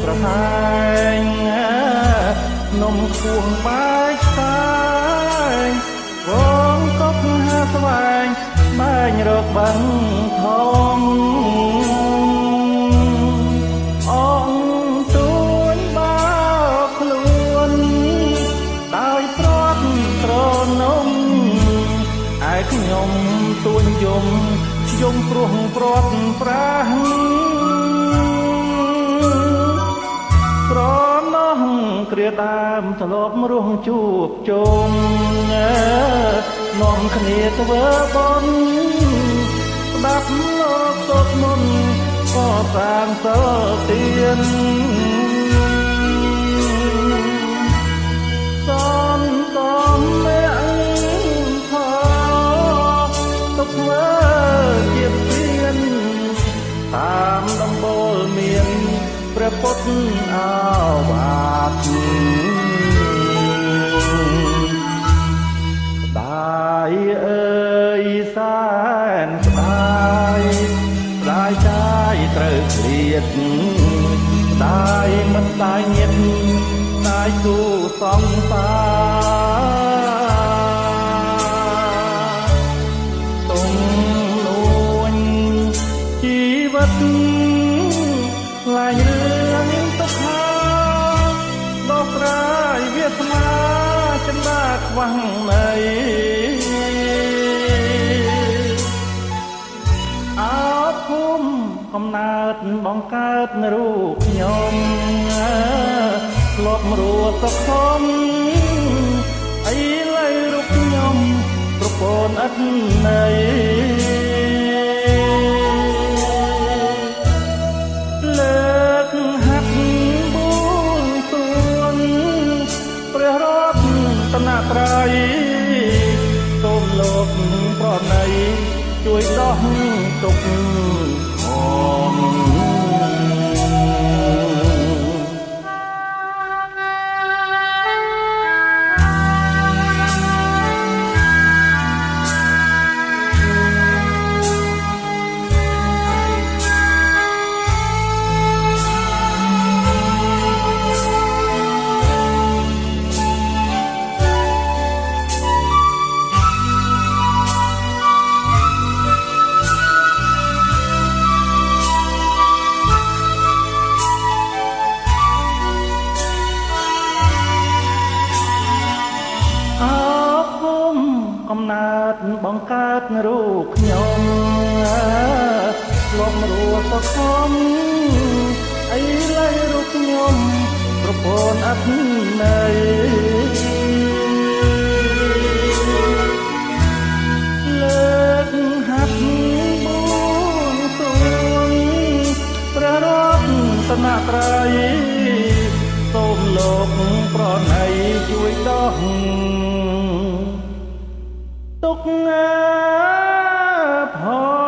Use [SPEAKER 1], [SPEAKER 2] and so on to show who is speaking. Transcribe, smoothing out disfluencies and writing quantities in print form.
[SPEAKER 1] ប្រផែងនំគួងបាយស្កាយវងកុកហាស្វែងបែងរកបាំងធំអងទួញបោកខ្លួនដោយព្រាត់ត្រនំឯខ្ញុំទួញយំព្រោះព្រាត់ប្រាស់ក្រណោះគ្រាដើមធ្លាប់រស់ជួបជុំនាំគ្នាធ្វើបុណ្យស្ដាប់លោកសូត្រមន្តក៏សាងសិលទានសំកំមេផលទុកមើលជាទៀនតាមដំបូលមានព្រះពុទ្ធអាវាទស្ដាយអើយសែនស្ដាយចាយត្រូវឃ្លាតស្ដាយមិនស្ដាយញាតិស្ដាយគូសង្សារទុំនួនជីវិតឡាយរឿងទុកហាដោះស្រាយវាសនាចិន្តាខ្វះណីអោភូមិកំណើតបង្កើតរូបខ្ញុំធ្លាប់រស់សុខំអីឡើយរូបខ្ញុំប្រពន្ធឥតន័យលើកហាត់បួងសួងព្រះរតនត្រ័យសូមលោកប្រណីជួយដោះទុក្ខផងកំណើតបង្កើតរូបខ្ញុំធ្លាប់រស់សុខំអីឡើយរូបខ្ញុំប្រពន្ធអត់ន័យលើកហាត់បួងសួងព្រះរតនត្រ័យសូមលោកប្រណីជួយដោះទុកផង